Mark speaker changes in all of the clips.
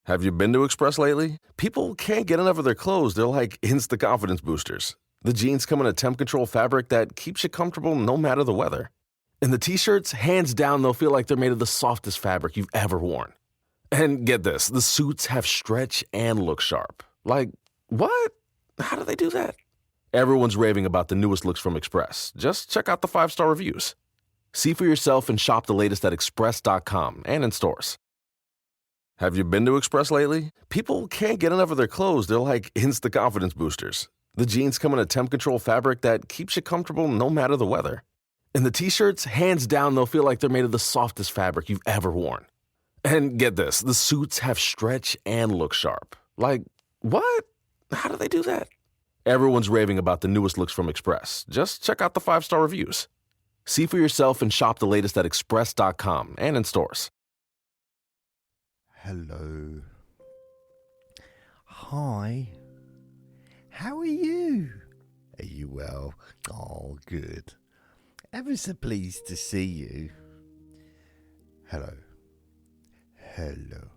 Speaker 1: Have you been to Express lately? People can't get enough of their clothes. They're like instant confidence boosters. The jeans come in a temp control fabric that keeps you comfortable no matter the weather. And the t-shirts, hands down, they'll feel like they're made of the softest fabric you've ever worn. And get this, the suits have stretch and look sharp. Like, what? How do they do that? Everyone's raving about the newest looks from Express. Just check out the 5-star reviews. See for yourself and shop the latest at express.com and in stores. Have you been to Express lately? People can't get enough of their clothes. They're like instant confidence boosters. The jeans come in a temp control fabric that keeps you comfortable no matter the weather. And the t-shirts, hands down, they'll feel like they're made of the softest fabric you've ever worn. And get this, the suits have stretch and look sharp. Like, what? How do they do that? Everyone's raving about the newest looks from Express. Just check out the 5-star reviews. See for yourself and shop the latest at express.com and in stores.
Speaker 2: Hello. Hi. How are you? Are you well? Oh, good. Ever so pleased to see you. Hello. Hello.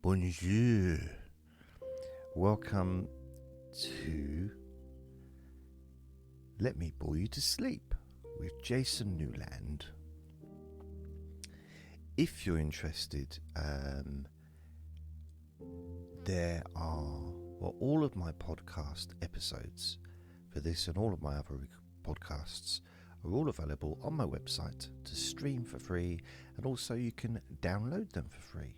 Speaker 2: Bonjour. Welcome to Let Me Bore You to Sleep with Jason Newland. If you're interested, there are, all of my podcast episodes for this and all of my other podcasts are all available on my website to stream for free, and also you can download them for free.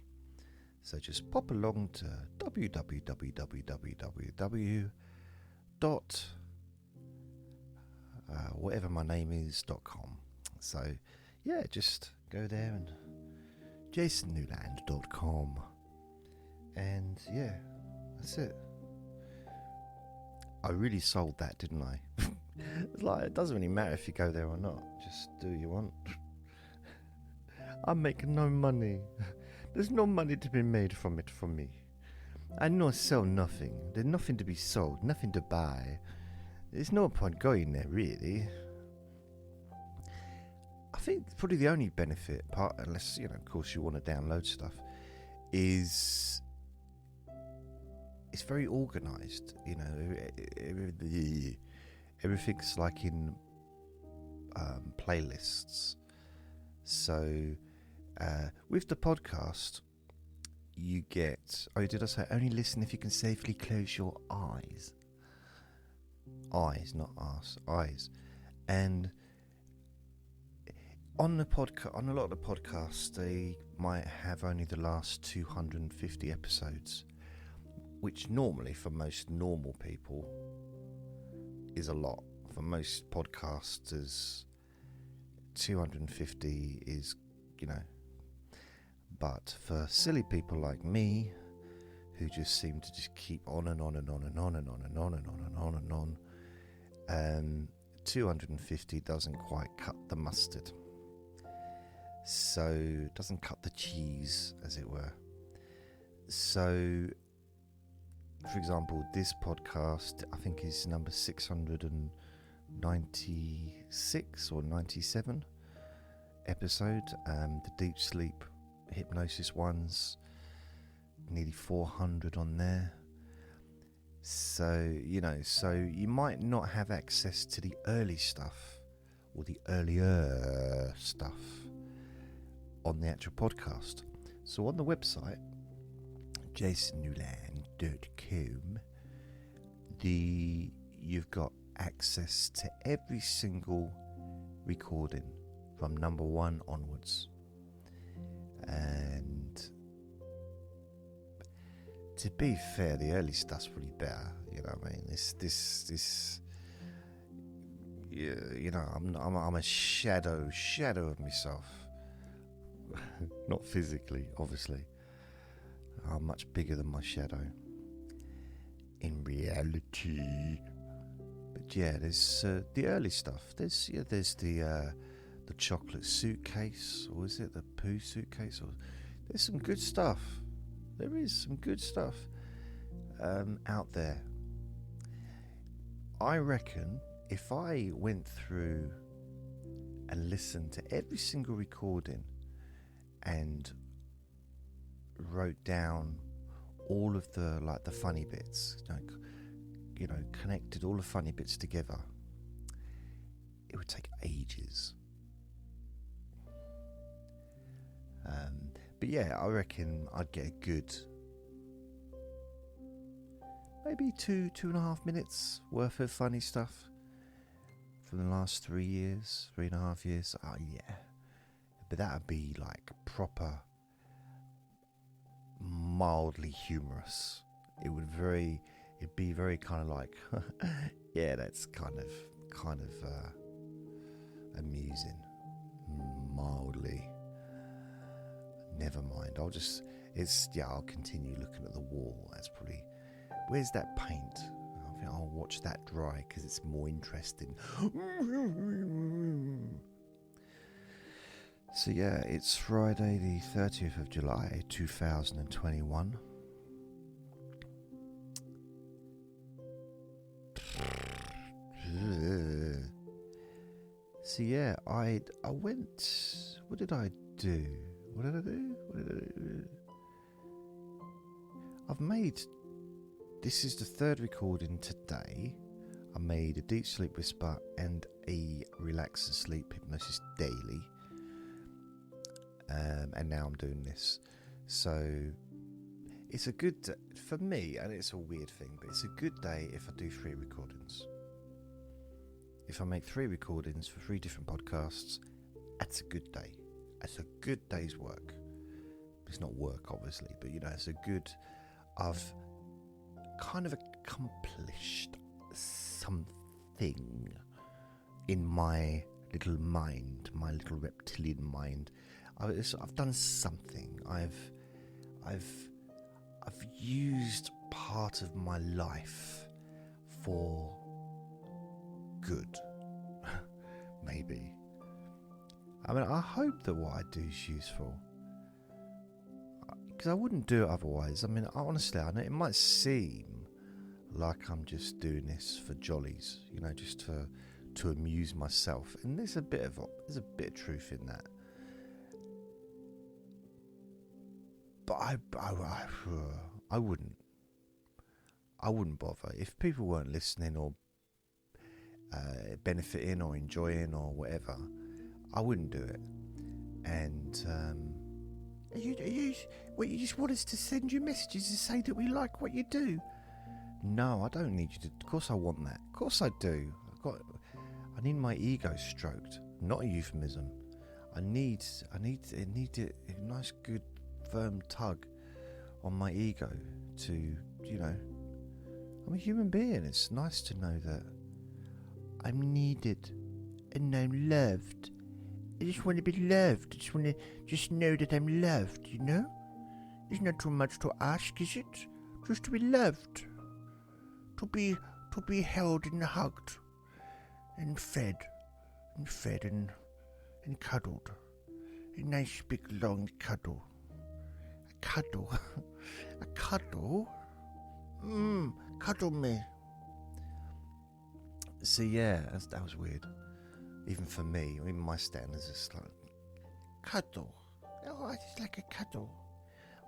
Speaker 2: So just pop along to www.whatevermynnameis.com. So yeah, just go there and jasonnewland.com, and yeah, that's it. I really sold that, didn't I? It's like, it doesn't really matter if you go there or not. Just do what you want. I'm making no money. There's no money to be made from it for me. I know sell nothing. There's nothing to be sold, nothing to buy. There's no point going there, really. I think probably the only benefit, unless, of course you want to download stuff, is it's very organised. Everything's like in playlists. So with the podcast, you get... Oh, did I say only listen if you can safely close your eyes? Eyes, not arse. Eyes. And on a lot of the podcasts, they might have only the last 250 episodes, which normally for most normal people is a lot. For most podcasters, 250 is, but for silly people like me, who just seem to just keep on and on and on and on and on and on and on and on and on, 250 doesn't quite cut the mustard. So it doesn't cut the cheese, as it were. So, for example, this podcast, I think, is number 696 or 97 episode. The deep sleep hypnosis ones, nearly 400 on there. So, so you might not have access to the early stuff or the earlier stuff on the actual podcast. So on the website, jasonnewland.com, you've got access to every single recording from number 1 onwards. And to be fair, the early stuff's pretty better. You know what I mean? I'm a shadow of myself. Not physically, obviously. I'm much bigger than my shadow in reality. But yeah, there's the early stuff. There's the chocolate suitcase, or is it the poo suitcase? Or there's some good stuff. There is some good stuff out there. I reckon if I went through and listened to every single recording and wrote down all of the funny bits, connected all the funny bits together, it would take ages. But yeah, I reckon I'd get a good maybe 2.5 minutes worth of funny stuff from the last 3.5 years. Oh yeah, but that would be like proper mildly humorous. It'd be very kind of like yeah, that's kind of amusing. Mildly. Never mind. I'll continue looking at the wall. That's probably, where's that paint? I think I'll watch that dry because it's more interesting. So yeah, it's Friday the 30th of July 2021. So yeah, I went, what did I do? This is the third recording today. I made a deep sleep whisper and a relax and sleep hypnosis daily. And now I'm doing this. So it's a good, for me, and it's a weird thing, but it's a good day if I do 3 recordings. If I make 3 recordings for 3 different podcasts, that's a good day. That's a good day's work. It's not work, obviously, but it's a good, I've kind of accomplished something in my little mind, my little reptilian mind. I've done something. I've used part of my life for good. Maybe. I mean, I hope that what I do is useful, because I wouldn't do it otherwise. I mean, honestly, I know it might seem like I'm just doing this for jollies, just to amuse myself, and there's a bit of truth in that. But I wouldn't bother if people weren't listening or benefiting or enjoying or whatever. I wouldn't do it. And you just want us to send you messages to say that we like what you do? No, I don't need you to. Of course I want that. Of course I do. I need my ego stroked, not a euphemism. I need a nice, good, firm tug on my ego to, I'm a human being. It's nice to know that I'm needed and I'm loved. I just want to be loved. I just want to know that I'm loved, It's not too much to ask, is it? Just to be loved. To be held and hugged and fed and cuddled. A nice big long cuddle. A cuddle. A cuddle? Cuddle me. So yeah, that was weird. Even for me, even my standards are like, cuddle. Oh, I just like a cuddle.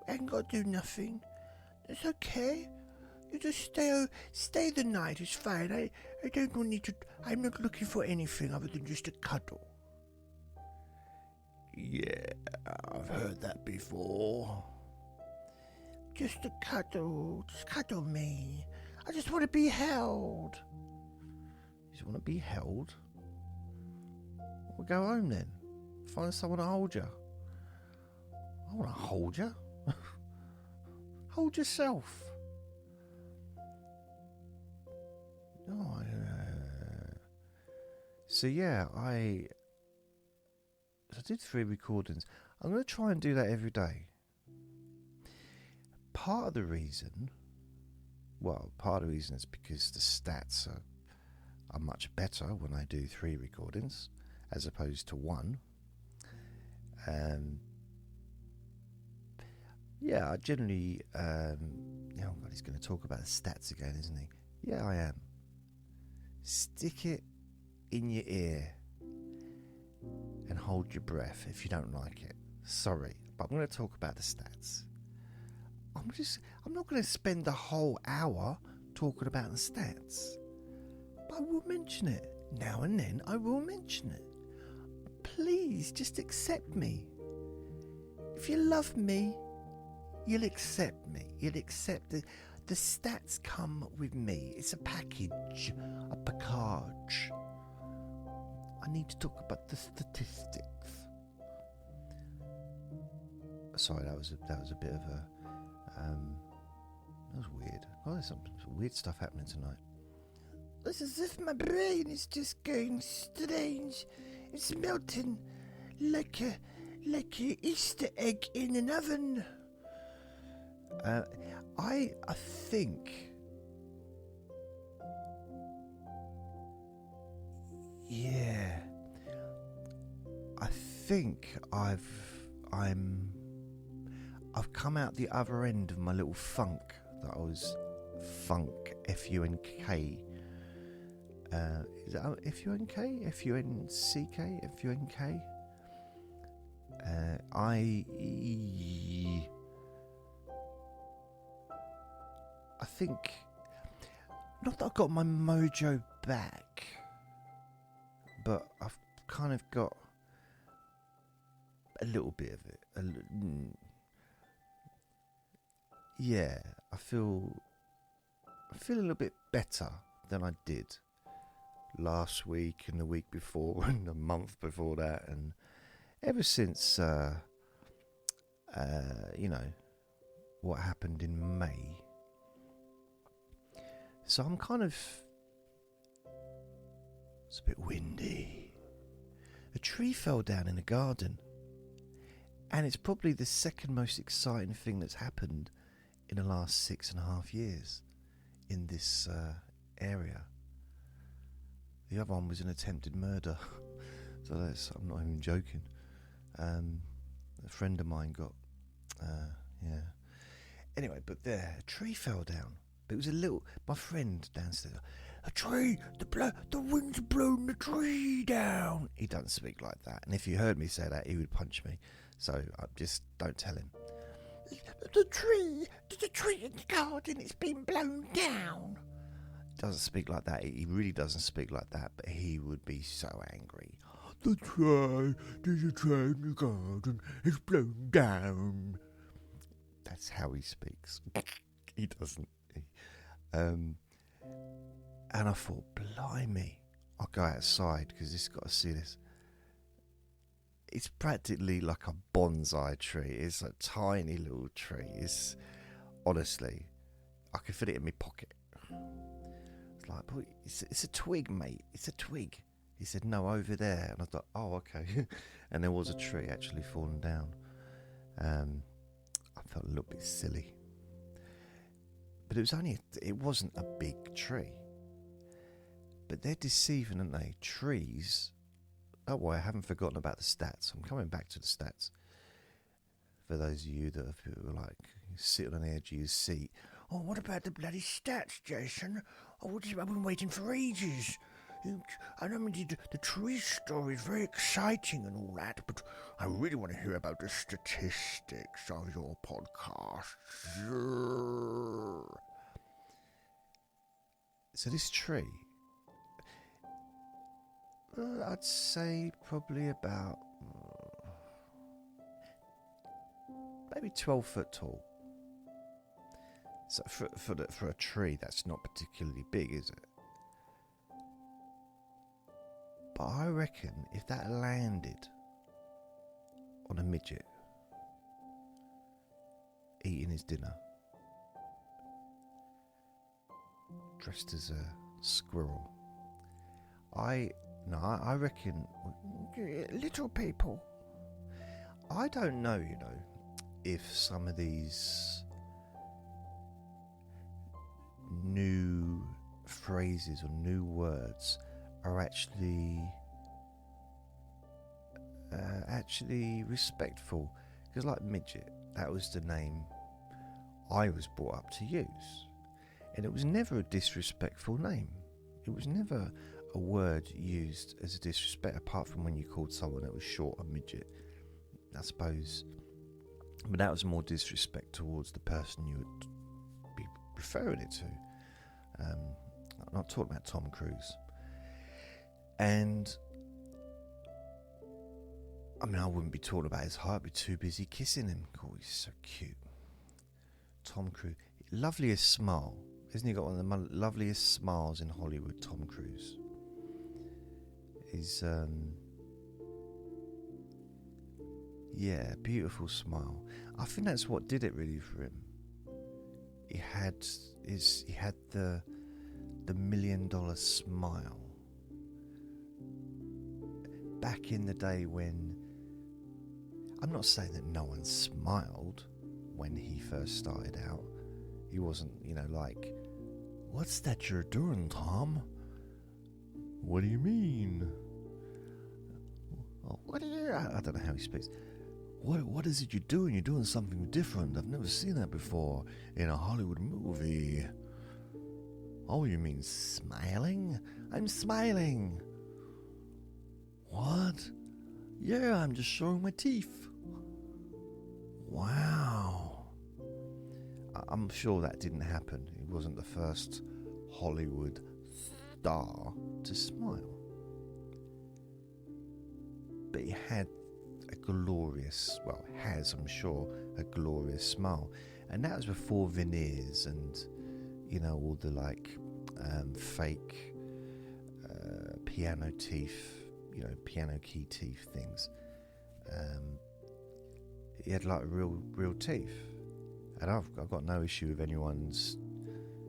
Speaker 2: I ain't got to do nothing. It's okay. You just stay the night. It's fine. I don't need to. I'm not looking for anything other than just a cuddle. Yeah, I've heard that before. Just a cuddle. Just cuddle me. I just want to be held. You just want to be held? We'll go home then. Find someone to hold you. I want to hold you. Hold yourself. Oh, so yeah, I did 3 recordings. I'm going to try and do that every day. Part of the reason is because the stats are much better when I do 3 recordings as opposed to 1. Yeah, I generally, oh God, he's going to talk about the stats again, isn't he? Yeah, I am. Stick it in your ear and hold your breath if you don't like it. Sorry, but I'm going to talk about the stats. I'm not going to spend the whole hour talking about the stats. But I will mention it. Now and then I will mention it. Please, just accept me. If you love me, you'll accept me. You'll accept it. The stats come with me. It's a package, a package. I need to talk about the statistics. Sorry, that was a bit of a that was weird. Oh, there's some weird stuff happening tonight. It's as if my brain is just going strange. It's melting like a Easter egg in an oven. I think, yeah, I think I've come out the other end of my little funk that I was funk F-U-N-K. Is that F-U-N-K? F-U-N-C-K? F-U-N-K? I think, not that I've got my mojo back, but I've kind of got a little bit of it. Yeah, I feel a little bit better than I did last week and the week before and the month before that, and ever since what happened in May. So I'm kind of, it's a bit windy. A tree fell down in a garden, and it's probably the second most exciting thing that's happened in the last 6.5 years in this area. The other one was an attempted murder. So I'm not even joking. A friend of mine got, Anyway, but there, a tree fell down. But it was my friend downstairs, a tree, the wind's blown the tree down. He doesn't speak like that. And if you heard me say that, he would punch me. So just don't tell him. The tree in the garden, it's been blown down. Doesn't speak like that. He really doesn't speak like that, but he would be so angry. There's a tree in the garden, it's blown down. That's how he speaks. He doesn't. And I thought, blimey, I'll go outside because this got to see this. It's practically like a bonsai tree. It's a tiny little tree. It's honestly, I could fit it in my pocket. It's like, boy, it's a twig, mate. It's a twig. He said, no, over there. And I thought, oh, okay. And there was a tree actually falling down. I felt a little bit silly. But it wasn't a big tree. But they're deceiving, aren't they? Trees. Oh, well, I haven't forgotten about the stats. I'm coming back to the stats. For those of you that are like sitting on the edge of your seat. Oh, what about the bloody stats, Jason? Oh, I've been waiting for ages. I mean, the tree story is very exciting and all that, but I really want to hear about the statistics of your podcast. So this tree, I'd say probably about maybe 12 foot tall. So for a tree, that's not particularly big, is it? But I reckon if that landed on a midget eating his dinner, dressed as a squirrel, I reckon little people. I don't know, if some of these new phrases or new words are actually respectful, because like midget, that was the name I was brought up to use, and it was never a disrespectful name. It was never a word used as a disrespect, apart from when you called someone that was short a midget. I suppose But that was more disrespect towards the person you would be referring it to. I'm not talking about Tom Cruise. And I mean, I wouldn't be talking about his height. I'd be too busy kissing him. Oh, he's so cute. Tom Cruise. Loveliest smile. Isn't he got one of the loveliest smiles in Hollywood, Tom Cruise? He's, yeah, beautiful smile. I think that's what did it really for him. He had the $1 million smile. Back in the day when, I'm not saying that no one smiled when he first started out. He wasn't, like, what's that you're doing, Tom? What do you mean? What do you... I don't know how he speaks. What is it you're doing? You're doing something different. I've never seen that before in a Hollywood movie. Oh, you mean smiling? I'm smiling. What? Yeah, I'm just showing my teeth. Wow. I'm sure that didn't happen. He wasn't the first Hollywood star to smile. But he had a glorious, has, I'm sure, a glorious smile. And that was before veneers and, all the fake piano teeth, piano key teeth things. He had real teeth. And I've got no issue with anyone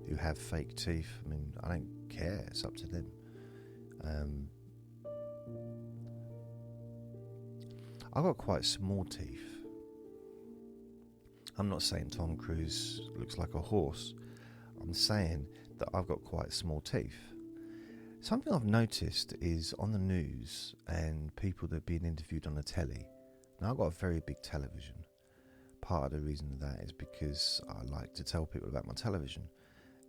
Speaker 2: who have fake teeth. I mean, I don't care. It's up to them. I've got quite small teeth. I'm not saying Tom Cruise looks like a horse. I'm saying that I've got quite small teeth. Something I've noticed is on the news and people that are being interviewed on the telly. Now, I've got a very big television. Part of the reason of that is because I like to tell people about my television,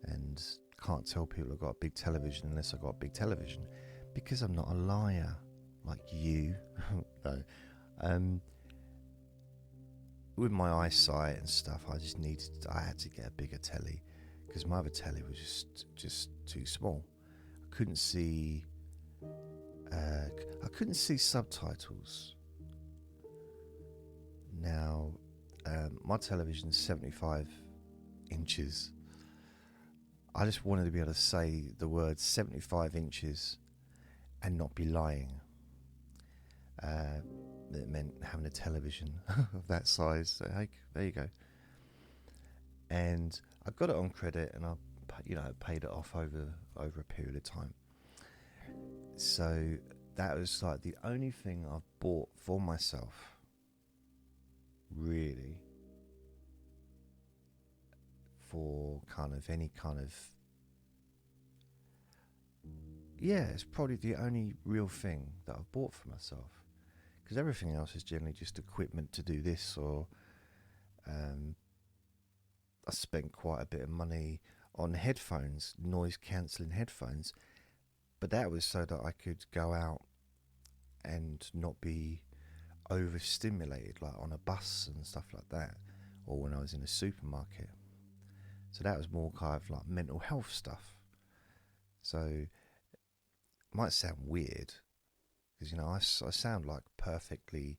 Speaker 2: and can't tell people I've got a big television unless I've got a big television, because I'm not a liar like you. No. With my eyesight and stuff, I had to get a bigger telly because my other telly was just too small. I couldn't see subtitles. Now, my television's 75 inches. I just wanted to be able to say the word 75 inches and not be lying. That meant having a television of that size. So, hey, there you go. And I got it on credit, and I paid it off over a period of time. So that was like the only thing I've bought for myself, really, for any kind of, it's probably the only real thing that I've bought for myself. Because everything else is generally just equipment to do this, or I spent quite a bit of money on headphones, noise-cancelling headphones, but that was so that I could go out and not be overstimulated, like on a bus and stuff like that, or when I was in a supermarket. So that was more kind of like mental health stuff. So it might sound weird, because I sound like perfectly,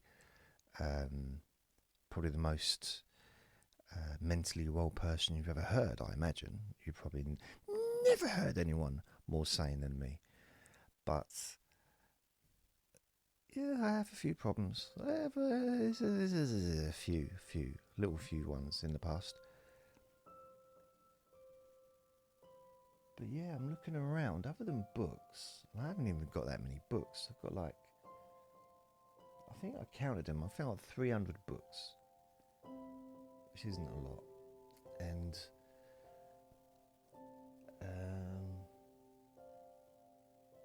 Speaker 2: probably the most mentally well person you've ever heard. I imagine you probably never heard anyone more sane than me. But yeah, I have a few problems. I have a few ones in the past. But yeah, I'm looking around. Other than books, I haven't even got that many books. I've got I think I counted them. I found 300 books, which isn't a lot. And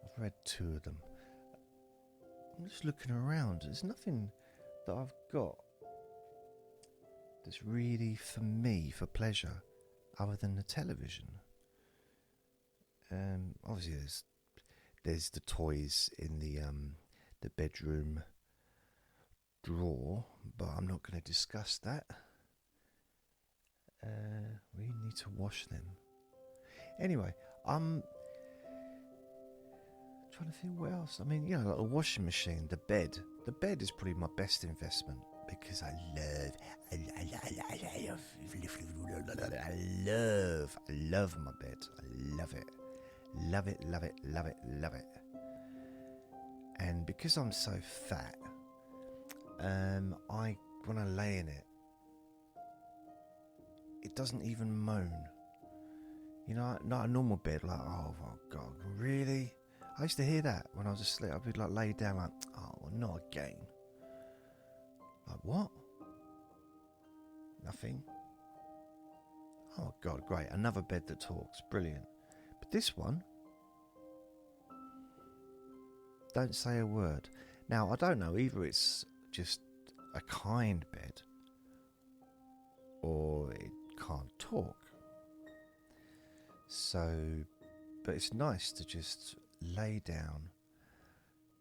Speaker 2: I've read 2 of them. I'm just looking around. There's nothing that I've got that's really for me, for pleasure, other than the television. Obviously there's the toys in the bedroom, drawer, but I'm not going to discuss that. We need to wash them. Anyway, I'm trying to think what else. I mean, like a washing machine, the bed. The bed is probably my best investment because I love my bed. I love it. Love it, love it, love it, love it. And because I'm so fat, when I lay in it, it doesn't even moan. Not a normal bed, like, oh God, really? I used to hear that when I was asleep. I'd be like laid down like, oh, not again. Like, what? Nothing. Oh God, great. Another bed that talks. Brilliant. But this one, don't say a word. Now, I don't know, either it's just a kind bed or it can't talk. So, but it's nice to just lay down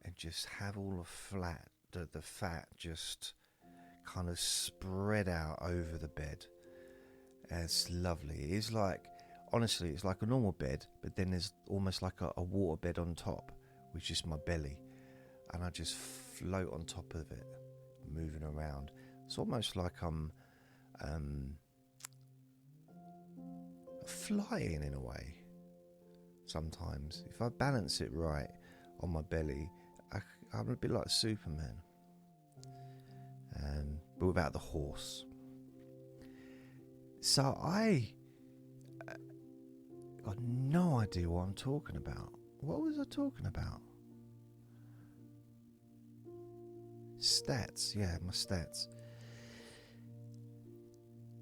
Speaker 2: and just have all the fat just kind of spread out over the bed. And it's lovely. It is like, honestly, it's like a normal bed, but then there's almost like a water bed on top, which is my belly. And I just float on top of it, moving around. It's almost like I'm flying in a way. Sometimes, if I balance it right on my belly, I'm a bit like Superman, but without the horse. So I got no idea what I'm talking about. What was I talking about? Stats, yeah, my stats.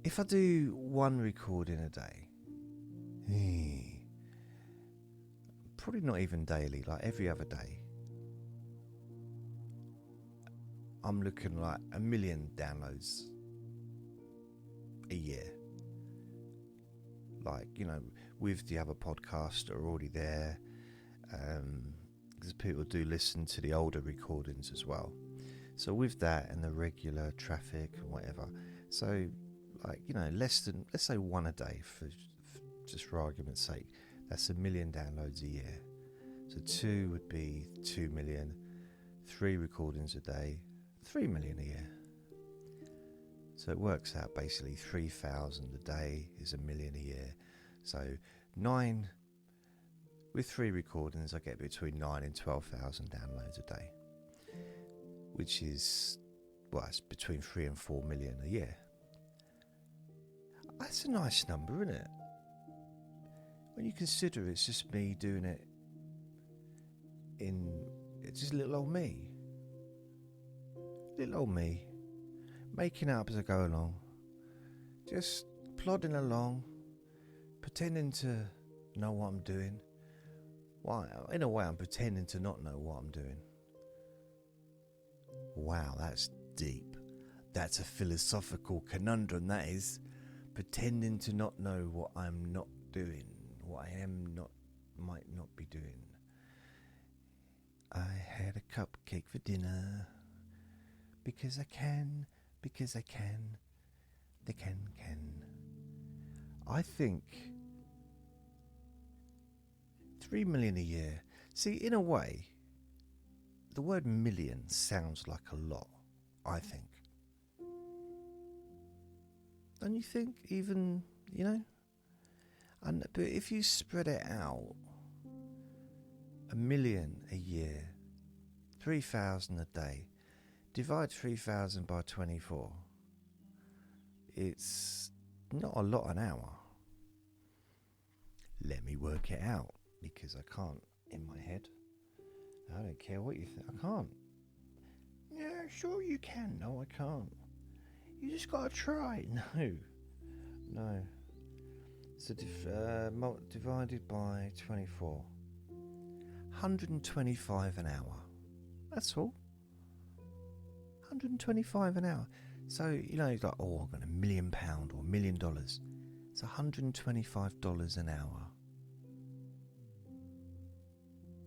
Speaker 2: If I do one recording a day, probably not even daily, like every other day, I'm looking like 1 million downloads a year. Like, with the other podcasts that are already there, because people do listen to the older recordings as well. So with that and the regular traffic and whatever, so like, let's say one a day just for argument's sake, that's 1 million downloads a year. So 2 would be 2 million, 3 recordings a day, 3 million a year. So it works out basically 3,000 a day is 1 million a year. So 9, with 3 recordings, I get between 9 and 12,000 downloads a day, which is, it's between 3 and 4 million a year. That's a nice number, isn't it? When you consider it's just me doing it it's just little old me. Little old me. Making it up as I go along. Just plodding along. Pretending to know what I'm doing. Well, in a way, I'm pretending to not know what I'm doing. Wow, that's deep. That's a philosophical conundrum, that is. Pretending to not know what I'm not doing. What I might not be doing. I had a cupcake for dinner. Because I can. The can. I think 3 million a year. See, in a way, the word million sounds like a lot, I think. Don't you think? Even, but if you spread it out, 1 million a year, 3,000 a day, divide 3,000 by 24, it's not a lot an hour. Let me work it out, because I can't in my head. I don't care what you think. I can't. Yeah, sure you can. No, I can't. You just gotta try. No. So divided by 24. 125 an hour. That's all. 125 an hour. So, it's like, I've got £1 million or $1 million. It's $125 an hour.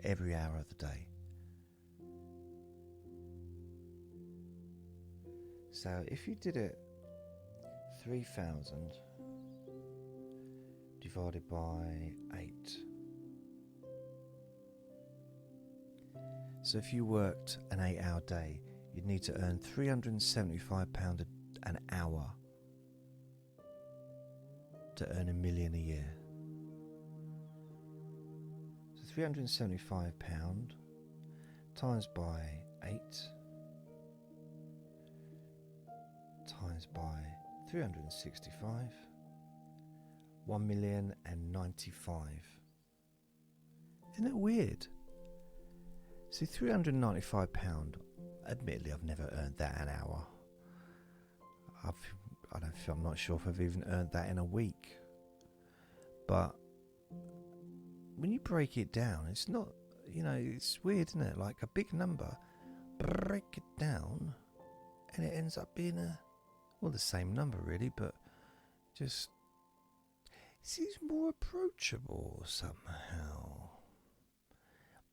Speaker 2: Every hour of the day. So if you did it 3,000 divided by 8. So if you worked an 8-hour day, you'd need to earn £375 an hour to earn £1 million a year. So £375 times by 8 times by 365, 1,095,000. Isn't it weird? See, £395. Admittedly, I've never earned that an hour. I'm not sure if I've even earned that in a week. But when you break it down, it's not, it's weird, isn't it? Like a big number, break it down, and it ends up being the same number really, but just seems more approachable somehow,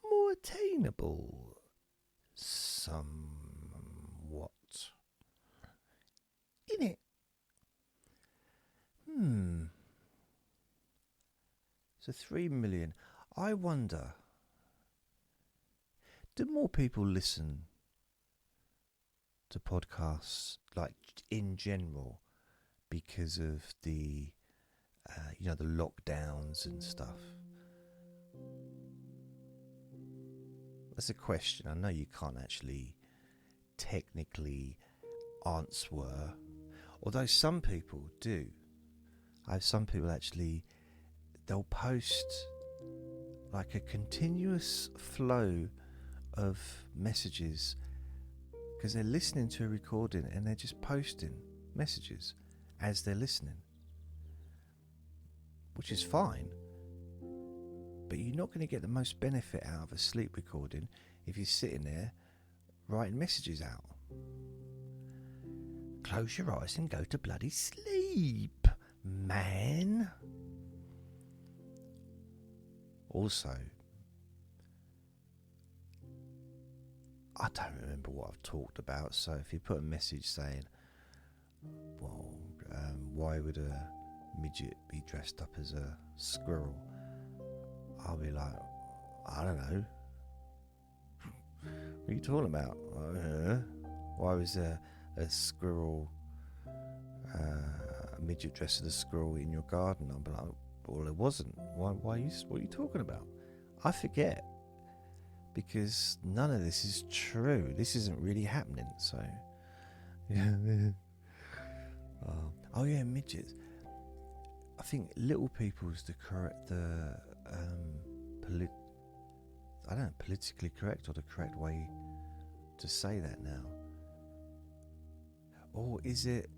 Speaker 2: more attainable somewhat, innit? So 3 million. I wonder, do more people listen to podcasts, like in general, because of the the lockdowns and stuff? That's a question I know you can't actually technically answer, although some people do. I have some people actually, they'll post like a continuous flow of messages because they're listening to a recording and they're just posting messages as they're listening, which is fine, but you're not going to get the most benefit out of a sleep recording if you're sitting there writing messages out. Close your eyes and go to bloody sleep, man. Also, I don't remember what I've talked about, so if you put a message saying, well, why would a midget be dressed up as a squirrel? I'll be like, I don't know. What are you talking about? Why was a squirrel, a midget dressed as a squirrel in your garden? I'll be like, well, it wasn't. What are you talking about? I forget, because none of this is true. This isn't really happening. So, yeah. Oh yeah, midgets. I think little people's politically correct or the correct way to say that now. Or is it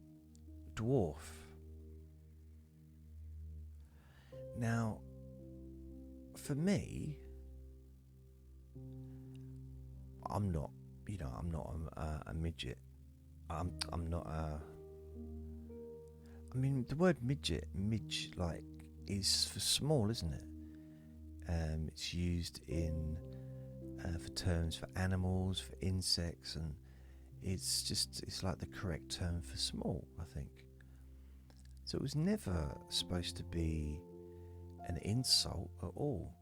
Speaker 2: dwarf? Now, for me, I'm not a midget. I'm not a. I mean, the word midge is for small, isn't it? It's used in for terms for animals, for insects, and it's like the correct term for small, I think. So it was never supposed to be an insult at all.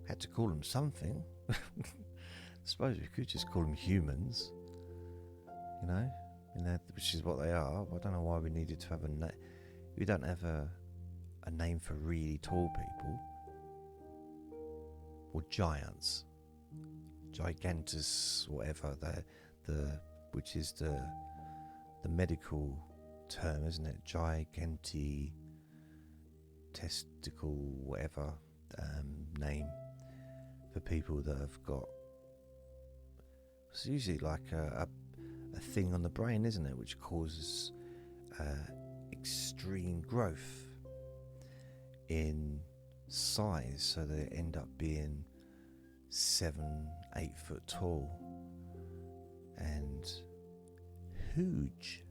Speaker 2: Had to call them something. I suppose we could just call them humans, which is what they are. I don't know why we needed to have a name. We don't have a name for really tall people, or giants, gigantus, whatever which is the medical term, isn't it? Giganti, testicle, whatever name for people that have got. It's usually like a thing on the brain, isn't it, which causes extreme growth in size, so they end up being 7-8 foot tall and huge.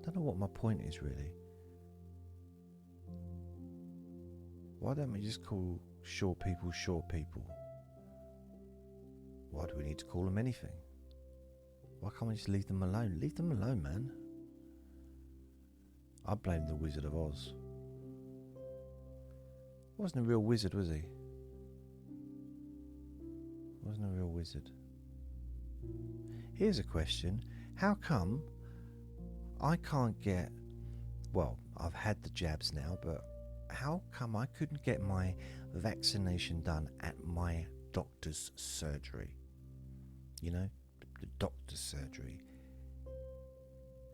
Speaker 2: Don't know what my point is really. Why don't we just call short people short people? Why do we need to call them anything? Why can't we just leave them alone? Leave them alone, man. I blame the Wizard of Oz. He wasn't a real wizard, was he? Wasn't a real wizard. Here's a question. How come I can't get... Well, I've had the jabs now, but how come I couldn't get my vaccination done at my doctor's surgery? You know, the doctor's surgery.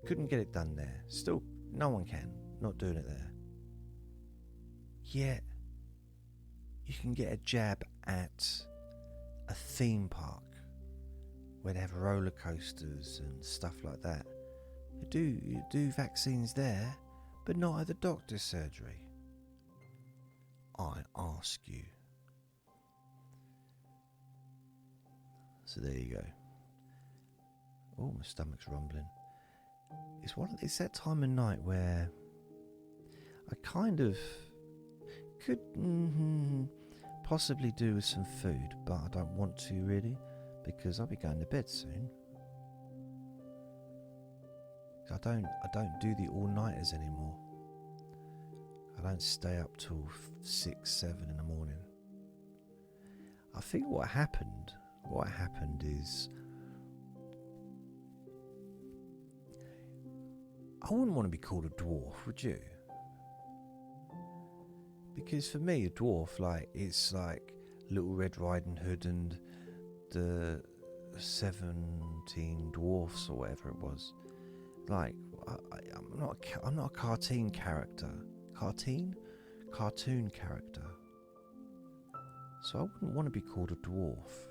Speaker 2: Couldn't get it done there. Still, no one can. Not doing it there. Yet, you can get a jab at a theme park where they have roller coasters and stuff like that. You do vaccines there, but not at the doctor's surgery. I ask you. So there you go. Oh, my stomach's rumbling. It's that time of night where I kind of could possibly do with some food, but I don't want to really, because I'll be going to bed soon. I don't do the all-nighters anymore. I don't stay up till 6, 7 in the morning. I think what happened is I wouldn't want to be called a dwarf, would you? Because for me, a dwarf, it's like Little Red Riding Hood and the 17 Dwarfs or whatever it was. Like, I'm not a cartoon character. Cartoon character. So I wouldn't want to be called a dwarf.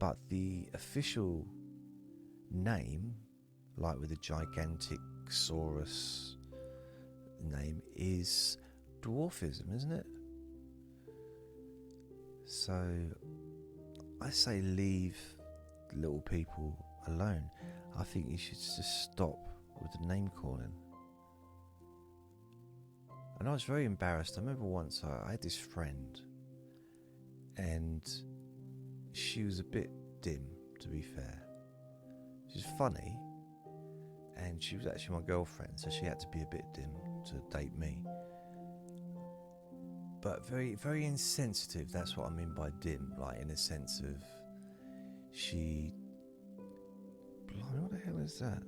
Speaker 2: But the official name, like with the gigantic saurus name, is dwarfism, isn't it? So I say leave little people alone. I think you should just stop with the name calling. And I was very embarrassed. I remember once I had this friend, and she was a bit dim, to be fair. She was funny, and she was actually my girlfriend, so she had to be a bit dim to date me. But very, very insensitive. That's what I mean by dim, like in a sense of she... Blimey, what the hell is that?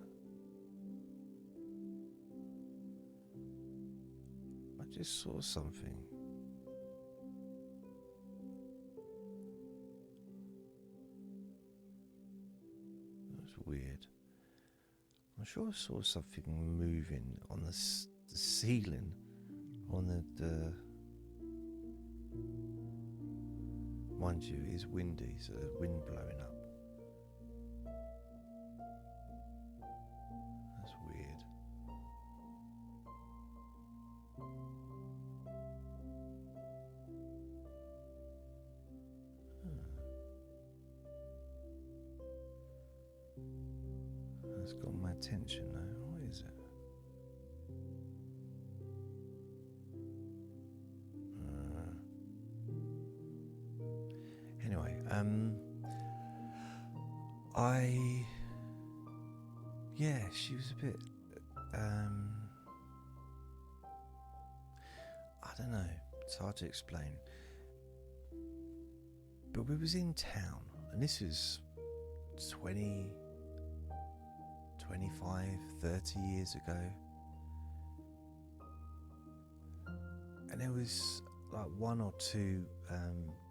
Speaker 2: I just saw something. That's weird. I'm sure I saw something moving on the ceiling, on the mind you, it is windy, so there's wind blowing up. That's weird. That's got my attention now. What is it? Anyway, she was a bit, I don't know, it's hard to explain. But we was in town, and this was 20, 25, 30 years ago. And there was like one or two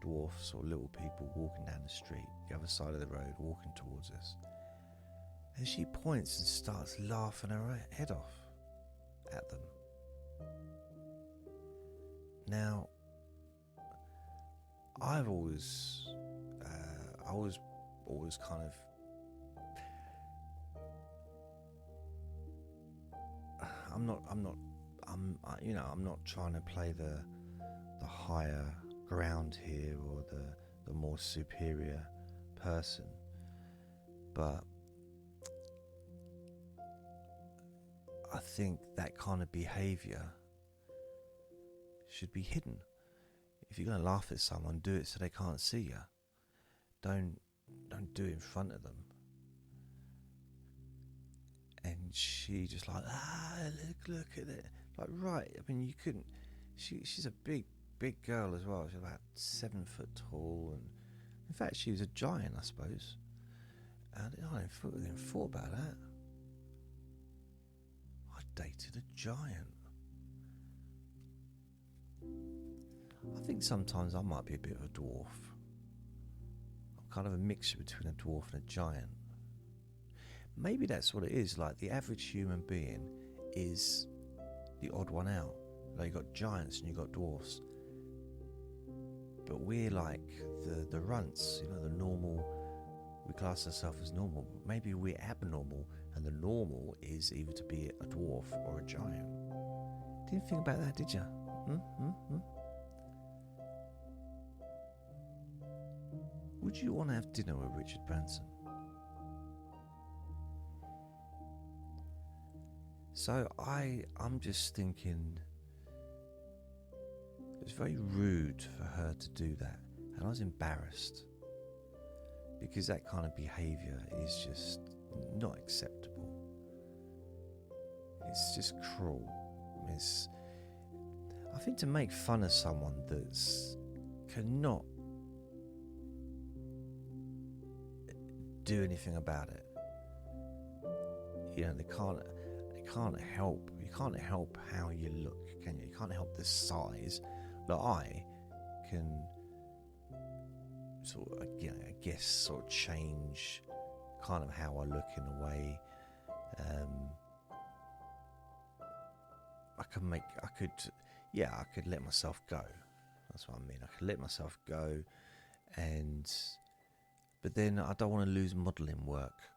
Speaker 2: dwarfs or little people walking down the street, the other side of the road, walking towards us. And she points and starts laughing her head off at them. Now, I was kind of, I'm not trying to play the higher ground here or the more superior person, but I think that kind of behaviour should be hidden. If you're going to laugh at someone, do it so they can't see you. don't do it in front of them. And she just like, look at it. Like, right, I mean, you couldn't, she's a big girl as well. She's about 7 foot tall, and in fact, she was a giant, I suppose. And I didn't thought about that. I dated a giant. I think sometimes I might be a bit of a dwarf. I'm kind of a mixture between a dwarf and a giant. Maybe that's what it is. Like, the average human being is the odd one out. Like, you've got giants and you've got dwarfs. But we're like the runts, the normal. We class ourselves as normal. Maybe we're abnormal, and the normal is either to be a dwarf or a giant. Didn't think about that, did you? Would you want to have dinner with Richard Branson? So I'm just thinking, it was very rude for her to do that, and I was embarrassed, because that kind of behaviour is just not acceptable. It's just cruel. I think to make fun of someone that's cannot do anything about it, they can't help. You can't help how you look, can you? You can't help the size. But I can sort of, I guess, sort of change kind of how I look in a way. I could let myself go. That's what I mean. I could let myself go, but then I don't want to lose modelling work.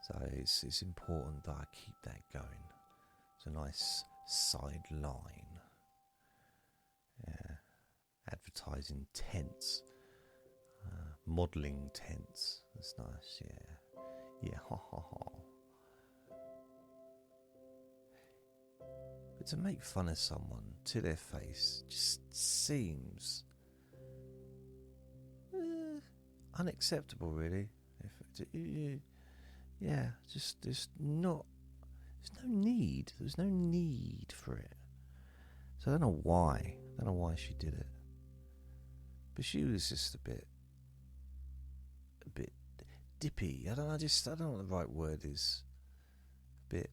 Speaker 2: So it's important that I keep that going. It's a nice sideline. Yeah. Advertising tents. Modelling tents. That's nice, yeah. Yeah, ha ha ha. But to make fun of someone to their face just seems unacceptable, really. There's no need. There's no need for it. So I don't know why. She did it. But she was just a bit dippy. I don't know what the right word is. A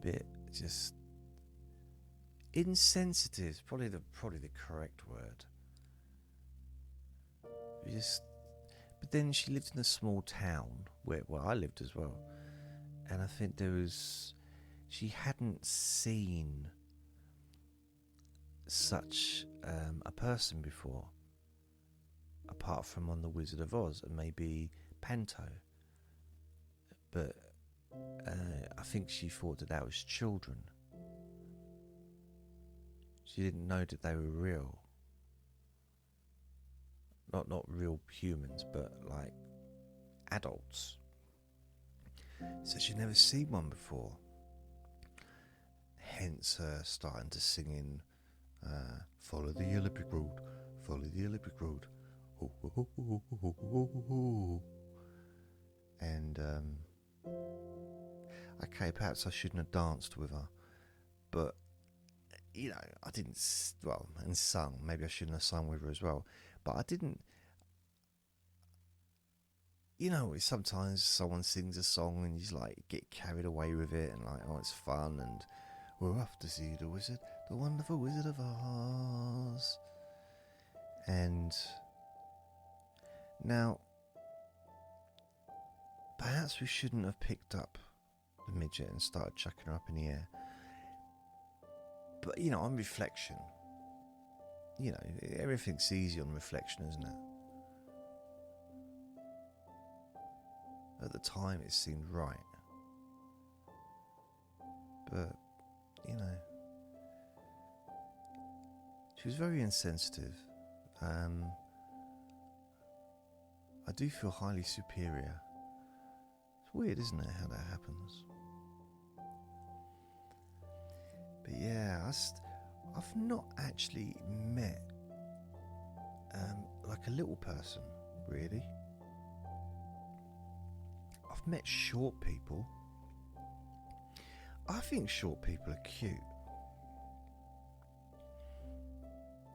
Speaker 2: bit just insensitive. Probably the correct word. But then she lived in a small town where I lived as well, and I think she hadn't seen such a person before, apart from on The Wizard of Oz and maybe Panto. But I think she thought that was children. She didn't know that they were real. Not real humans, but like adults. So she'd never seen one before. Hence her starting to sing in Follow the Yellow Brick Road, follow the Yellow Brick Road. Ooh, ooh, ooh, ooh, ooh, ooh, ooh. And okay, perhaps I shouldn't have danced with her, but I didn't. Well, and sung. Maybe I shouldn't have sung with her as well. But I didn't. Sometimes someone sings a song and you just like get carried away with it and like, oh, it's fun and we're off to see the wizard, the wonderful Wizard of Oz. And now, perhaps we shouldn't have picked up the midget and started chucking her up in the air. But on reflection, everything's easy on reflection, isn't it? At the time, it seemed right. But, she was very insensitive. I do feel highly superior. It's weird, isn't it, how that happens? But yeah, I've not actually met like a little person, really. I've met short people. I think short people are cute.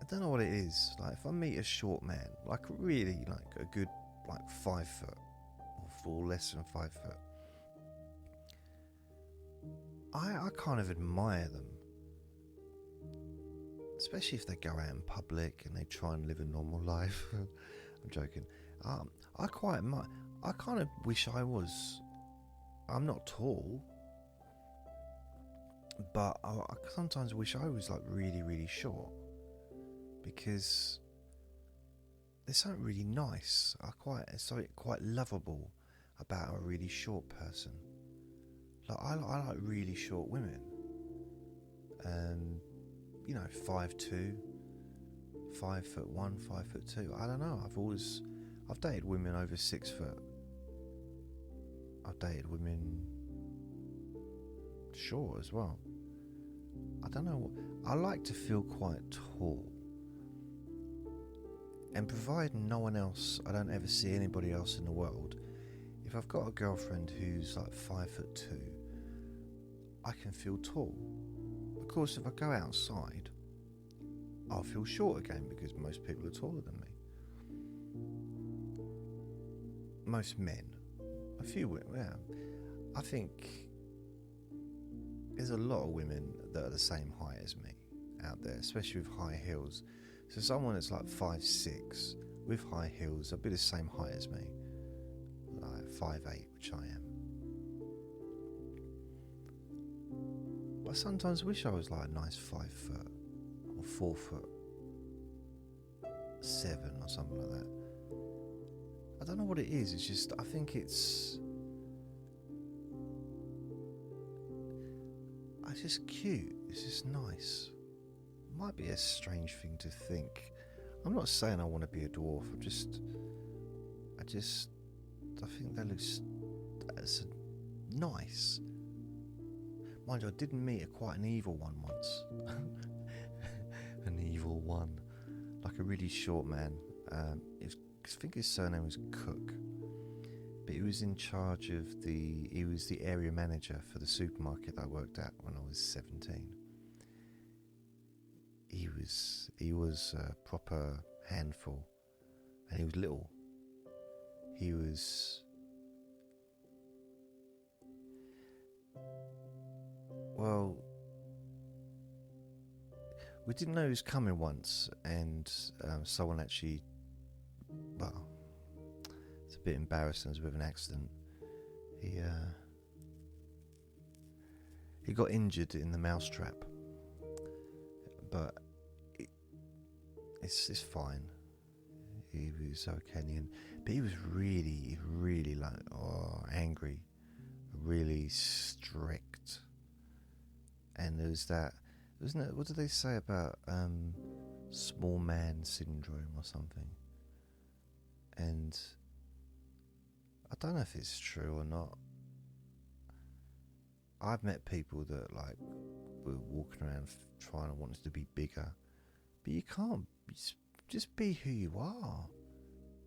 Speaker 2: I don't know what it is. Like, if I meet a short man, like really, like a good, like 5 foot, or less than 5 foot, I kind of admire them. Especially if they go out in public and they try and live a normal life. I'm joking. I quite admire. I kind of wish I was. I'm not tall, but I sometimes wish I was like really, really short, because there's something really nice. Something quite lovable about a really short person. Like I like really short women. 5'2", 5'1", 5'2". I don't know. I've dated women over 6 foot. I've dated women short as well. I don't know. I like to feel quite tall. And providing no one else, I don't ever see anybody else in the world. If I've got a girlfriend who's like 5'2", I can feel tall. Of course, if I go outside, I'll feel short again, because most people are taller than me. Most men. A few women, yeah. I think there's a lot of women that are the same height as me out there, especially with high heels. So someone that's like 5'6", with high heels, they'll be the same height as me. Like 5'8", which I am. I sometimes wish I was like a nice 5 foot or 4'7" or something like that. I don't know what it is. It's just, I think it's just cute. It's just nice. Might be a strange thing to think. I'm not saying I want to be a dwarf. I think that looks nice. Mind you, I did meet quite an evil one once. An evil one. Like a really short man. I think his surname was Cook. But he was in charge of he was the area manager for the supermarket I worked at when I was 17. He was a proper handful. And he was little. He was... Well, we didn't know he was coming once, and someone actually, well, it's a bit embarrassing, it was a bit of an accident. He got injured in the mousetrap, but it's fine. He was okay, but he was really, really like angry, really strict. And there's that, wasn't it? What did they say about small man syndrome or something? And I don't know if it's true or not. I've met people that like were walking around trying to want us to be bigger, but you can't. Just be who you are.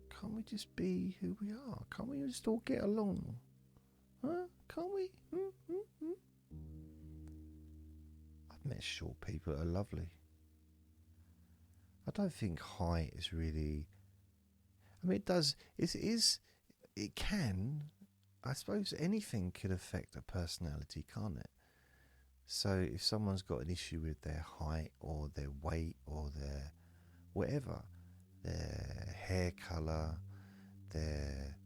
Speaker 2: Can't we just be who we are? Can't we just all get along? Huh? Can't we? I've met short people that are lovely. I don't think height is really... I mean, it does... It can... I suppose anything could affect a personality, can't it? So if someone's got an issue with their height or their weight or their whatever, their hair colour, their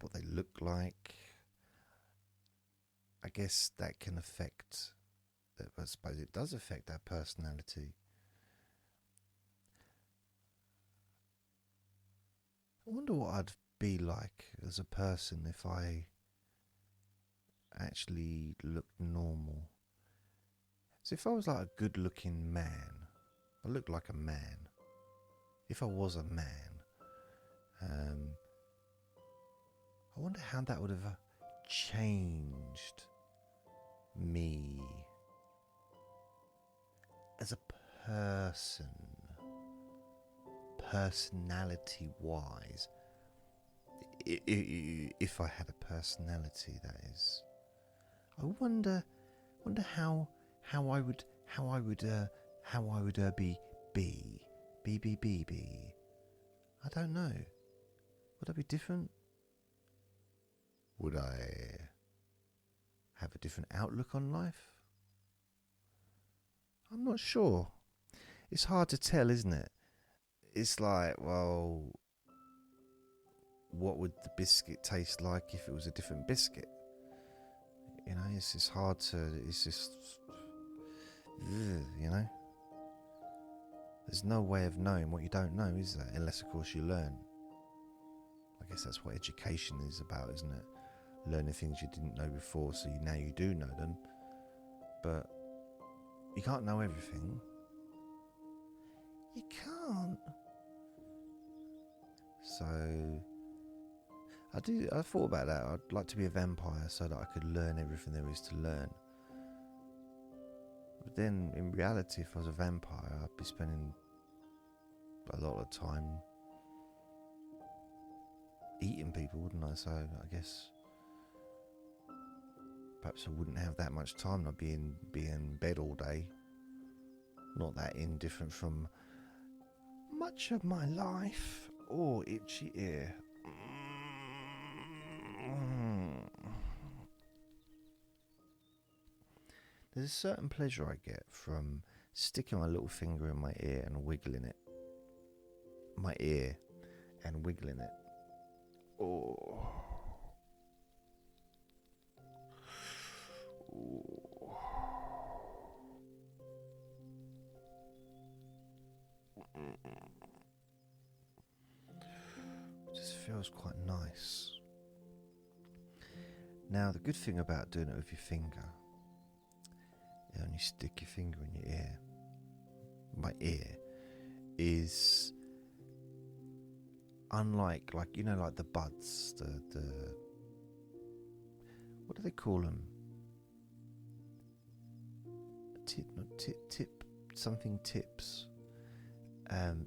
Speaker 2: what they look like, I guess that can affect, I suppose it does affect our personality. I wonder what I'd be like as a person if I actually looked normal. So if I was like a good looking man, I looked like a man. If I was a man, I wonder how that would have changed me as a personality-wise, if I had a personality, that is, I wonder how I would be. I don't know. Would I be different? Would I have a different outlook on life? I'm not sure. It's hard to tell, isn't it? It's like, well, what would the biscuit taste like if it was a different biscuit? You know, it's just hard to, it's just, you know. There's no way of knowing what you don't know, is there? Unless, of course, you learn. I guess that's what education is about, isn't it? Learning things you didn't know before, so now you do know them. But you can't know everything. You can't. So I thought about that. I'd like to be a vampire so that I could learn everything there is to learn. But then, in reality, if I was a vampire, I'd be spending a lot of time eating people, wouldn't I? So I guess perhaps I wouldn't have that much time. I'd be in bed all day. Not that indifferent from much of my life. Oh, itchy ear. There's a certain pleasure I get from sticking my little finger in my ear and wiggling it. My ear and wiggling it. Oh. Oh. It just feels quite nice. Now, the good thing about doing it with your finger, you only stick your finger in your ear. My ear is unlike, like, you know, like the buds, the what do they call them? Tip, something tips.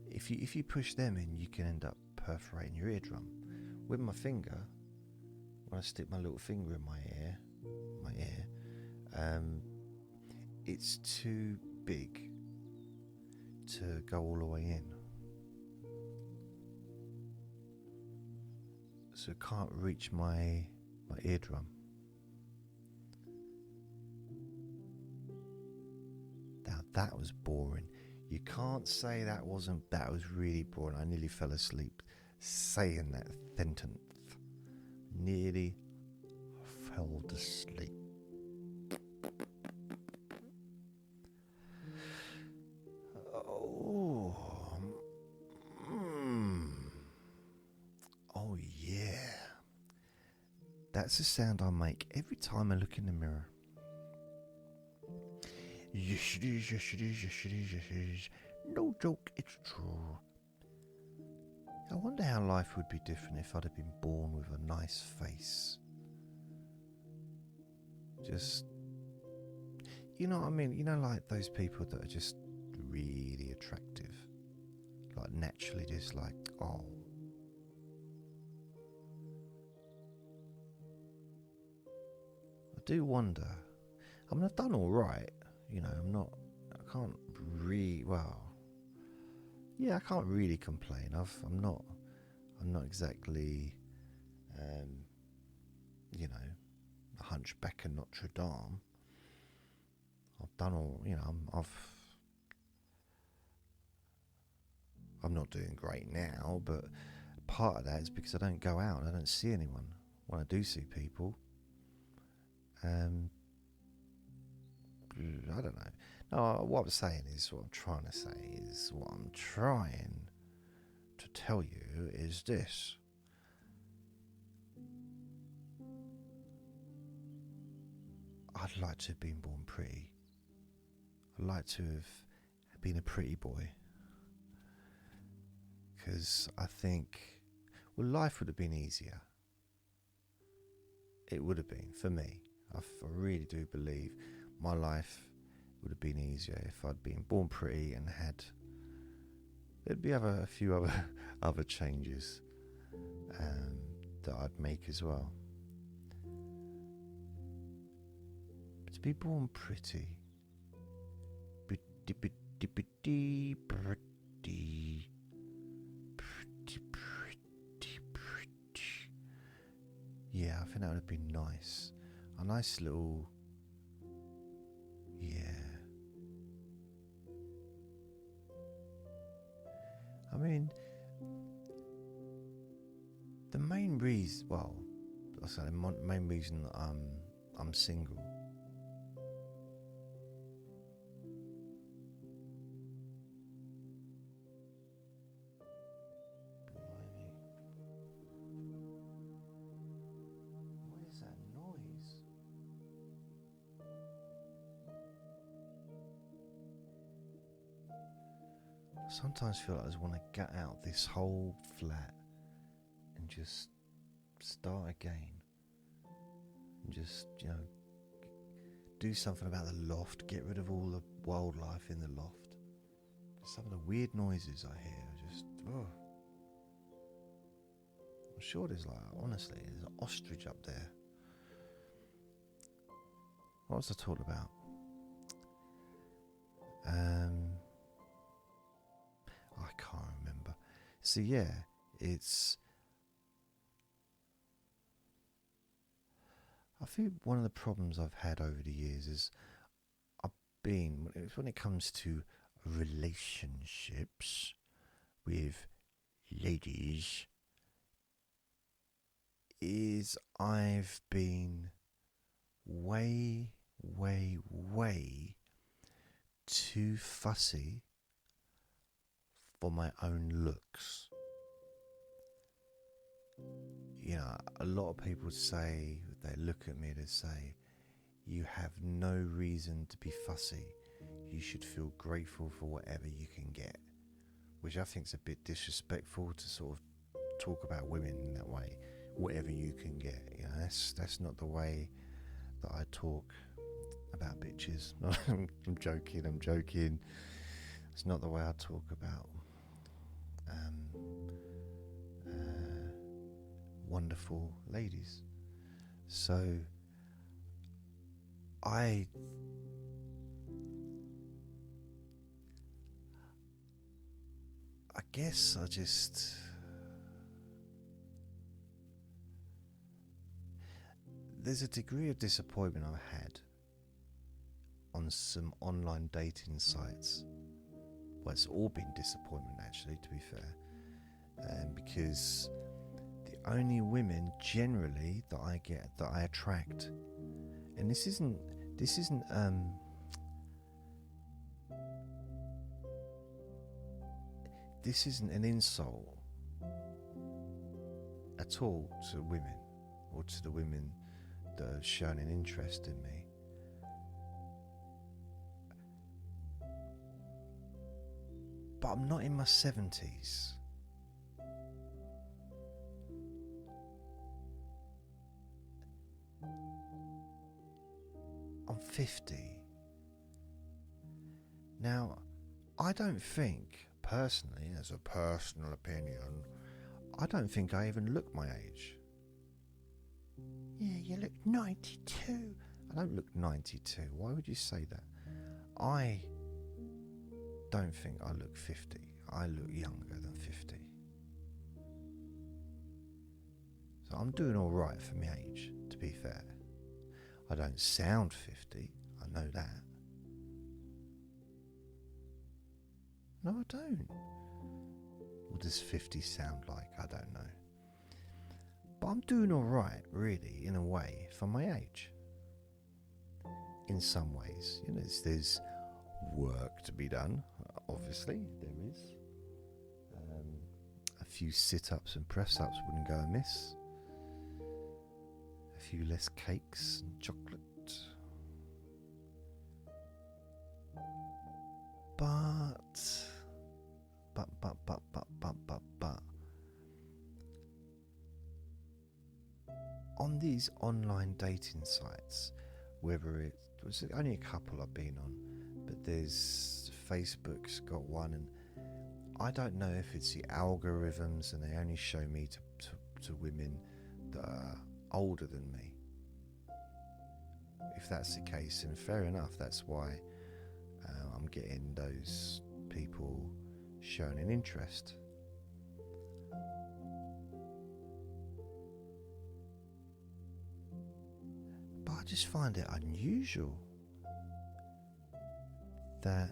Speaker 2: If you push them in, you can end up perforating your eardrum. With my finger, when I stick my little finger in my ear, it's too big to go all the way in. So it can't reach my eardrum. Now that was boring. You can't say that was really boring. I nearly fell asleep saying that sentence. Nearly fell asleep. Oh yeah. That's the sound I make every time I look in the mirror. Yes it is, yes it is, yes it is, yes it is. No joke, it's true. I wonder how life would be different if I'd have been born with a nice face. Just, you know what I mean? You know, like those people that are just really attractive. Like naturally just like, oh. I do wonder. I mean, I've done all right. You know, I can't really complain. I'm not exactly, you know, the Hunchback of Notre Dame. I've done all, you know, I'm not doing great now, but part of that is because I don't go out and I don't see anyone. When I do see people, I don't know. No, what I'm trying to tell you is this. I'd like to have been born pretty. I'd like to have been a pretty boy. Because I think, well, life would have been easier. It would have been, for me. I really do believe my life would have been easier if I'd been born pretty and had. There'd be a few other changes that I'd make as well. But to be born pretty, pretty. Yeah, I think that would have been nice. A nice little, yeah. I mean, the main reason, the main reason that I'm single. What is that noise? I sometimes feel like I just want to get out this whole flat and just start again. And just, do something about the loft, get rid of all the wildlife in the loft. Some of the weird noises I hear are just, I'm sure there's honestly, there's an ostrich up there. What was I talking about? I can't remember. So yeah, I think one of the problems I've had over the years is when it comes to relationships with ladies, is I've been way too fussy for my own looks. A lot of people say, they look at me, they say, you have no reason to be fussy. You should feel grateful for whatever you can get. Which I think is a bit disrespectful to sort of talk about women in that way. Whatever you can get. That's not the way that I talk about bitches. I'm joking. It's not the way I talk about wonderful ladies. So I guess there's a degree of disappointment I had on some online dating sites. Well, it's all been disappointment actually, to be fair, because the only women generally that I attract, and this isn't an insult at all to women, or to the women that have shown an interest in me. But I'm not in my 70s. I'm 50. Now, I don't think, personally, as a personal opinion, I don't think I even look my age. Yeah, you look 92. I don't look 92. Why would you say that? I don't think I look 50. I look younger than 50. So I'm doing all right for my age, to be fair. I don't sound 50. I know that. No, I don't. What does 50 sound like? I don't know. But I'm doing all right, really, in a way, for my age. In some ways. There's work to be done. Obviously, there is. A few sit-ups and press-ups wouldn't go amiss. A few less cakes and chocolate. But on these online dating sites, whether it was only a couple I've been on, There's Facebook's got one, and I don't know if it's the algorithms and they only show me to women that are older than me. If that's the case, then fair enough. That's why I'm getting those people showing an interest. But I just find it unusual that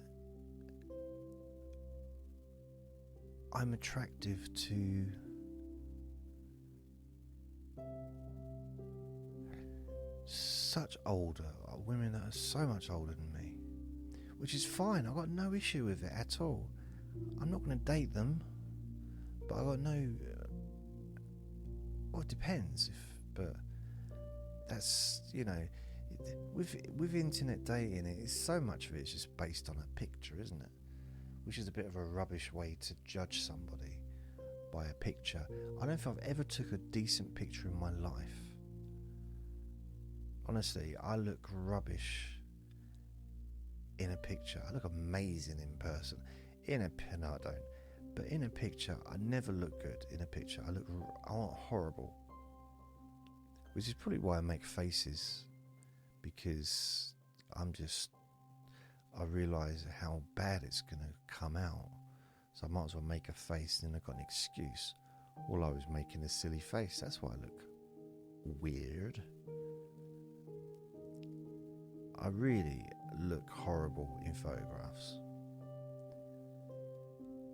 Speaker 2: I'm attractive to such older women that are so much older than me, which is fine. I've got no issue with it at all. I'm not going to date them, but I've got no. Well, it depends. But that's, with internet dating, it's so much of it is just based on a picture, isn't it? Which is a bit of a rubbish way to judge somebody, by a picture. I don't think I've ever took a decent picture in my life. Honestly, I look rubbish in a picture. I look amazing in person. No, I don't. But in a picture, I never look good in a picture. I look horrible. Which is probably why I make faces. Because I realise how bad it's going to come out. So I might as well make a face, and then I've got an excuse. All I was making a silly face. That's why I look weird. I really look horrible in photographs.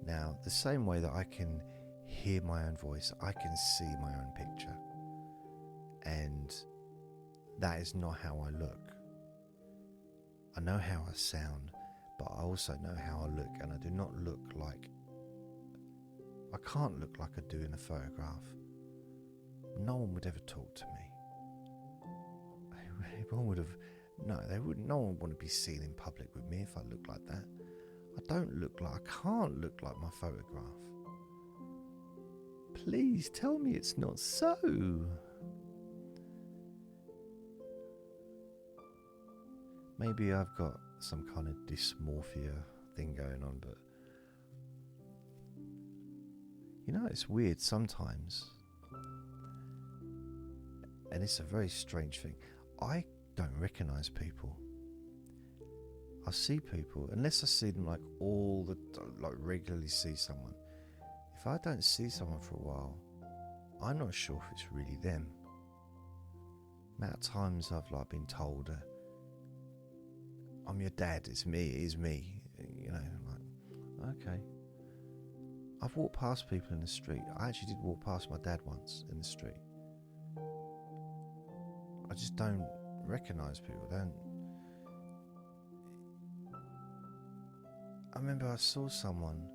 Speaker 2: Now, the same way that I can hear my own voice, I can see my own picture. And that is not how I look. I know how I sound, but I also know how I look, and I do not look like... I can't look like I do in a photograph. No one would ever talk to me. Everyone would have... No, no one would want to be seen in public with me if I look like that. I can't look like my photograph. Please tell me it's not so. Maybe I've got some kind of dysmorphia thing going on, but it's weird sometimes. And it's a very strange thing. I don't recognise people. I see people, unless I see them regularly see someone. If I don't see someone for a while, I'm not sure if it's really them. The amount of times I've been told, I'm your dad, it's me, okay. I've walked past people in the street. I actually did walk past my dad once in the street. I just don't recognise people. I remember I saw someone,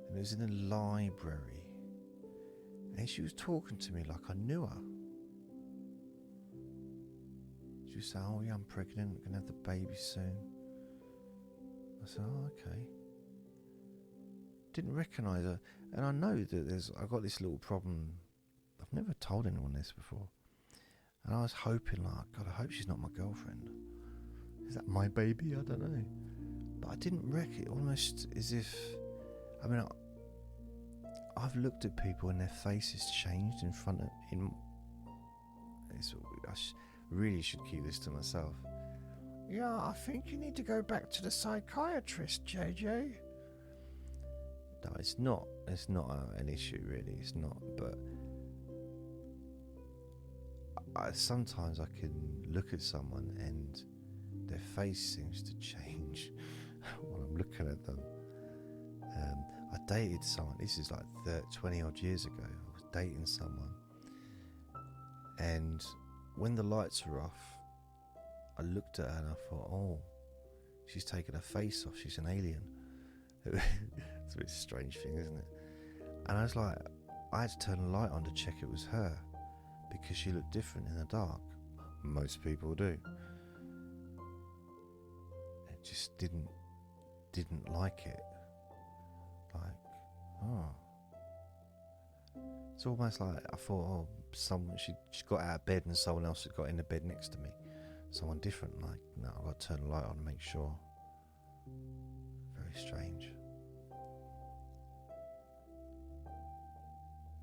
Speaker 2: and it was in a library, and she was talking to me like I knew her. She was saying, "Oh yeah, I'm pregnant, I'm gonna have the baby soon." I said, "Oh, okay." Didn't recognise her, and I know that I've got this little problem. I've never told anyone this before, and I was hoping, God, I hope she's not my girlfriend. Is that my baby? I don't know. But I didn't reckon it, almost as if, I've looked at people and their faces changed in front of, I really should keep this to myself. Yeah, I think you need to go back to the psychiatrist, JJ. No, it's not an issue really, it's not, but sometimes I can look at someone and their face seems to change when I'm looking at them. I dated someone, this is 20 odd years ago. I was dating someone, and when the lights were off, I looked at her and I thought, oh, she's taken her face off, she's an alien. It's a bit strange thing, isn't it? And I was like, I had to turn the light on to check it was her, because she looked different in the dark. Most people do. It just didn't like it. It's almost like I thought, she got out of bed and someone else had got in the bed next to me. Someone different. No, I've got to turn the light on and make sure. strange.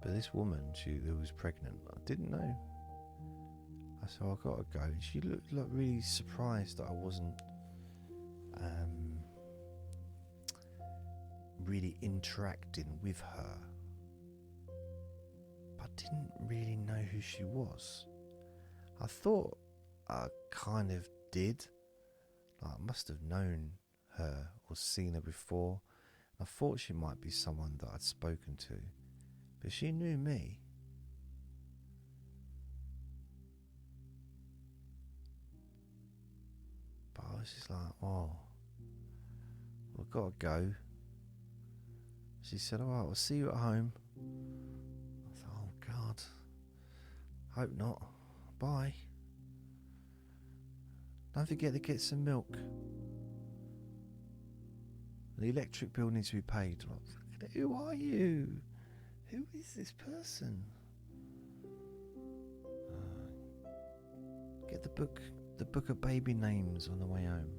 Speaker 2: But this woman, who was pregnant, I didn't know. I said, I've got to go. And she looked like really surprised that I wasn't really interacting with her. But I didn't really know who she was. I thought I kind of did. Like, I must have known her or seen her before. I thought she might be someone that I'd spoken to. But she knew me. But I was just like, oh, I've got to go. She said, all right, I'll see you at home. I thought, oh God, hope not. Bye. Don't forget to get some milk. The electric bill needs to be paid. Like, who are you? Who is this person? Get the book of baby names on the way home.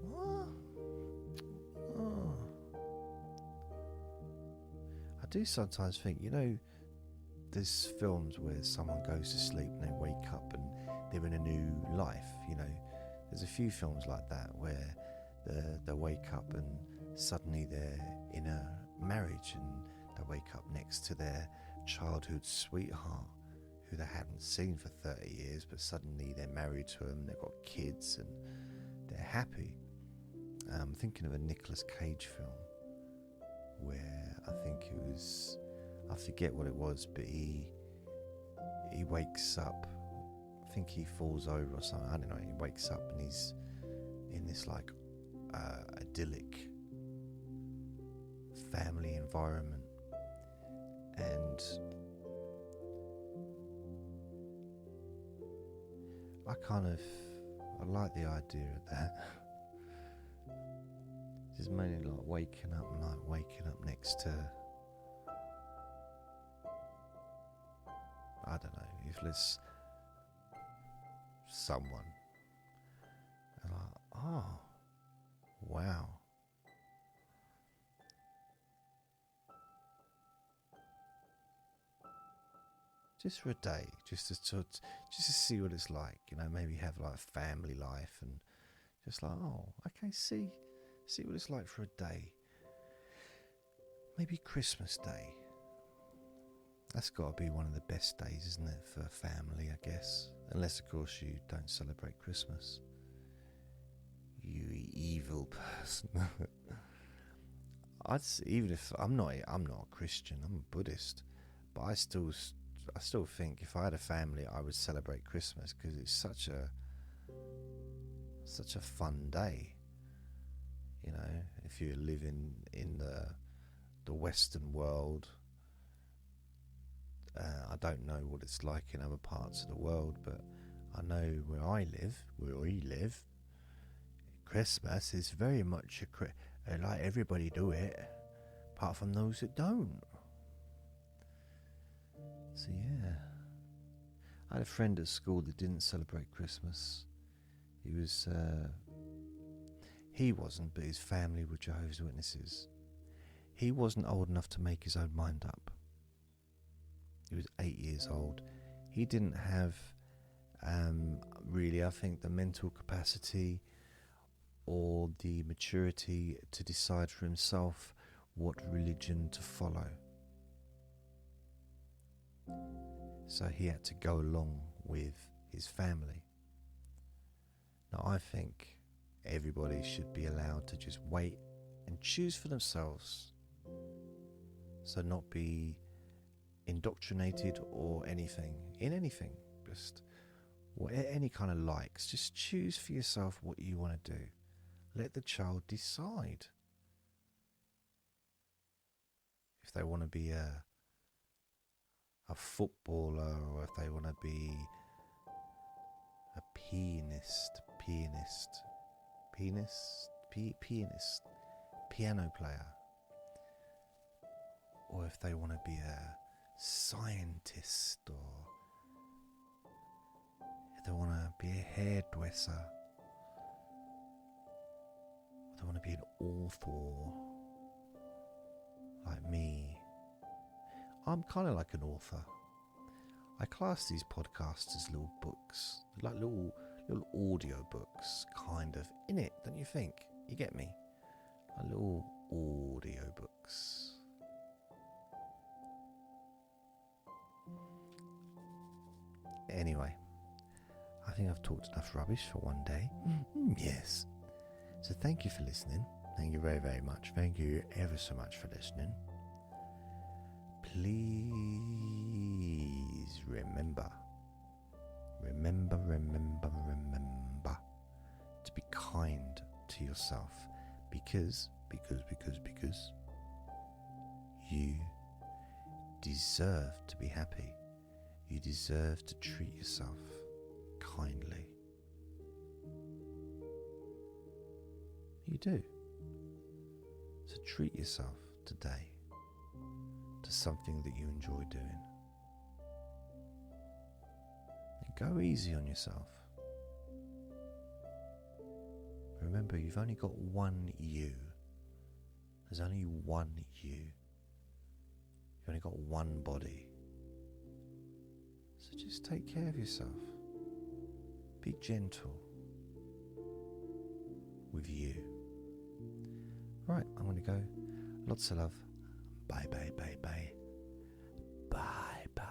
Speaker 2: What? Oh. I do sometimes think, there's films where someone goes to sleep and they wake up and they're in a new life, There's a few films like that where they wake up and suddenly they're in a marriage and they wake up next to their childhood sweetheart who they hadn't seen for 30 years, but suddenly they're married to him, they've got kids and they're happy. I'm thinking of a Nicolas Cage film where I think it was, I forget what it was, but he wakes up, I think he falls over or something, I don't know, he wakes up and he's in this like idyllic family environment, and I like the idea of that. Just mainly like waking up next to, I don't know, if there's someone, and like, oh, wow. Just for a day, just to see what it's like, maybe have like family life and just like, oh, okay, see what it's like for a day. Maybe Christmas Day. That's got to be one of the best days, isn't it, for family, I guess? Unless, of course, you don't celebrate Christmas. You evil person. Even if I'm not a Christian, I'm a Buddhist, but I still think if I had a family, I would celebrate Christmas because it's such a fun day. If you live in the Western world, I don't know what it's like in other parts of the world, but I know where we live, Christmas is very much like everybody do it, apart from those that don't. So yeah, I had a friend at school that didn't celebrate Christmas. He wasn't, but his family were Jehovah's Witnesses. He wasn't old enough to make his own mind up. He was 8 years old. He didn't have really, I think, the mental capacity or the maturity to decide for himself what religion to follow. So he had to go along with his family. Now I think everybody should be allowed to just wait and choose for themselves. So not be indoctrinated or anything, just any kind of likes. Just choose for yourself what you want to do. Let the child decide. If they want to be a footballer, or if they want to be a pianist, piano player, or if they want to be a scientist, or if they want to be a hairdresser, or they want want to be an author like me. I'm kind of like an author. I class these podcasts as little books, like little audio books, kind of, in it, don't you think? You get me? Like little audio books. Anyway, I think I've talked enough rubbish for one day. Yes. So thank you for listening. Thank you very, very much. Thank you ever so much for listening. Please remember to be kind to yourself because you deserve to be happy. You deserve to treat yourself kindly. You do. So treat yourself today to something that you enjoy doing. And go easy on yourself. Remember, you've only got one you. There's only one you. You've only got one body. So just take care of yourself. Be gentle with you. Right, I'm going to go. Lots of love. Bye, bye, bye, bye. Bye, bye.